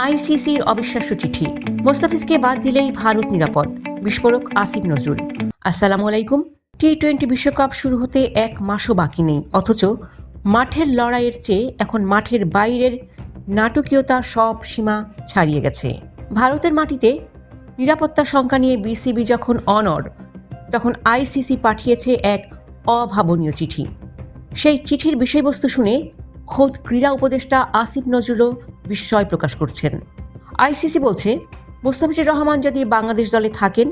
আইসিসির অবিশ্বাস্য চিঠি, মোস্তাফিজকে বাদ দিলেই ভারত নিরাপদ, বিস্ফোরক আসিফ নজরুল। আসসালামু আলাইকুম। টি-20 বিশ্বকাপ শুরু হতে এক মাসও বাকি নেই, অথচ মাঠের লড়াইয়ের চেয়ে এখন মাঠের বাইরের নাটকীয়তা সব সীমা ছাড়িয়ে গেছে। ভারতের মাটিতে নিরাপত্তা শঙ্কা নিয়ে বিসিবি যখন অনড়, তখন আইসিসি পাঠিয়েছে এক অভাবনীয় চিঠি। সেই চিঠির বিষয়বস্তু শুনে খোদ ক্রীড়া উপদেষ্টা আসিফ নজরুলও বিস্ময় প্রকাশ করছেন। আইসিসি বলছে, মোস্তাফিজুর রহমান যদি বাংলাদেশ দলে থাকেন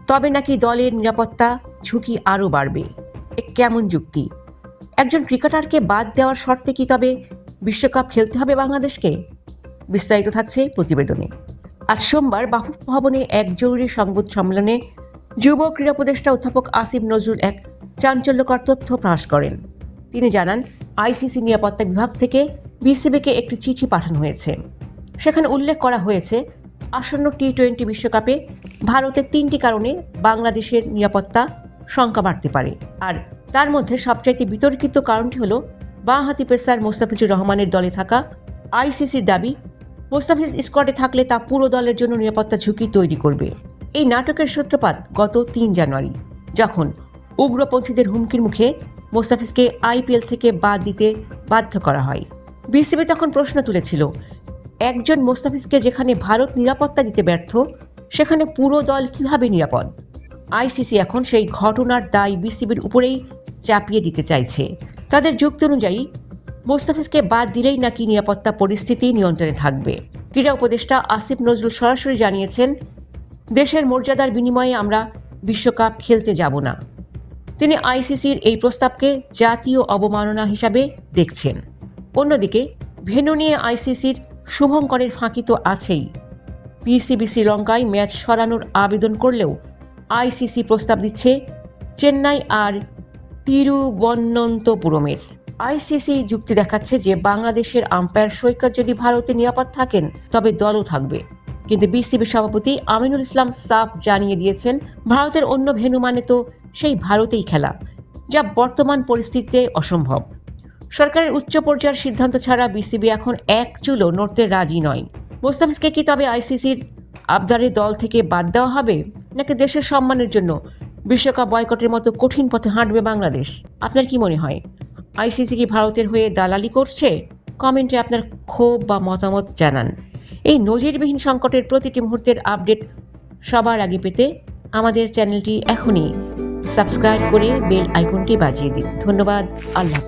তবে নাকি দলের নিরাপত্তা ঝুঁকি আরও বাড়বে। এ কেমন যুক্তি? একজন ক্রিকেটারকে বাদ দেওয়ার শর্তে কি তবে বিশ্বকাপ খেলতে হবে বাংলাদেশকে? বিস্তারিত থাকছে প্রতিবেদনে। আজ সোমবার বাফুফে ভবনে এক জরুরি সংবাদ সম্মেলনে যুব ক্রীড়া উপদেষ্টা অধ্যাপক আসিফ নজরুল এক চাঞ্চল্যকর তথ্য প্রকাশ করেন। তিনি জানান, আইসিসি নিরাপত্তা বিভাগ থেকে বিসিবিকে একটি চিঠি পাঠানো হয়েছে। সেখানে উল্লেখ করা হয়েছে, আসন্ন টি-20 বিশ্বকাপে ভারতের 3টি কারণে বাংলাদেশের নিরাপত্তা শঙ্কা বাড়তে পারে। আর তার মধ্যে সবচাইতে বিতর্কিত কারণটি হল বাঁহাতি পেসার মোস্তাফিজুর রহমানের দলে থাকা। আইসিসির দাবি, মোস্তাফিজ স্কোয়াডে থাকলে তা পুরো দলের জন্য নিরাপত্তা ঝুঁকি তৈরি করবে। এই নাটকের সূত্রপাত গত 3 জানুয়ারি, যখন উগ্রপন্থীদের হুমকির মুখে মোস্তাফিজকে আইপিএল থেকে বাদ দিতে বাধ্য করা হয়। বিসিবি তখন প্রশ্ন তুলেছিল, একজন মোস্তাফিজকে যেখানে ভারত নিরাপত্তা দিতে ব্যর্থ, সেখানে পুরো দল কিভাবে নিরাপদ? আইসিসি এখন সেই ঘটনার দায় বিসিবির উপরেই চাপিয়ে দিতে চাইছে। তাদের যুক্তি অনুযায়ী মোস্তাফিজকে বাদ দিলেই নাকি নিরাপত্তা পরিস্থিতি নিয়ন্ত্রণে থাকবে। ক্রীড়া উপদেষ্টা আসিফ নজরুল সরাসরি জানিয়েছেন, দেশের মর্যাদার বিনিময়ে আমরা বিশ্বকাপ খেলতে যাব না। তিনি আইসিসির এই প্রস্তাবকে জাতীয় অবমাননা হিসাবে দেখছেন। অন্যদিকে ভেন্যু নিয়ে আইসিসির শুভঙ্করের ফাঁকি তো আছেই। বিসিবি শ্রীলঙ্কায় ম্যাচ সরানোর আবেদন করলেও আইসিসি প্রস্তাব দিচ্ছে চেন্নাই আর তিরুবনন্তপুরমের। আইসিসি যুক্তি দেখাচ্ছে যে বাংলাদেশের আম্পায়ার সৈকত যদি ভারতে নিরাপদ থাকেন তবে দলও থাকবে। কিন্তু বিসিবির সভাপতি আমিনুল ইসলাম সাফ জানিয়ে দিয়েছেন, ভারতের অন্য ভেন্যু মানে তো সেই ভারতেই খেলা, যা বর্তমান পরিস্থিতিতে অসম্ভব। সরকারের উচ্চ পর্যায়ের সিদ্ধান্ত ছাড়া বিসিবি এখন এক চুলও নড়তে রাজি নয়। মোস্তাফিজকে কি তবে আইসিসির আবদারে দল থেকে বাদ দেওয়া হবে, নাকি দেশের সম্মানের জন্য বিশ্বকাপ বয়কটের মতো কঠিন পথে হাঁটবে বাংলাদেশ? আপনার কি মনে হয়, আইসিসি কি ভারতের হয়ে দালালি করছে? কমেন্টে আপনার ক্ষোভ বা মতামত জানান। এই নজিরবিহীন সংকটের প্রতিটি মুহূর্তের আপডেট সবার আগে পেতে আমাদের চ্যানেলটি এখনই সাবস্ক্রাইব করে বেল আইকনটি বাজিয়ে দিন। ধন্যবাদ। আল্লাহ।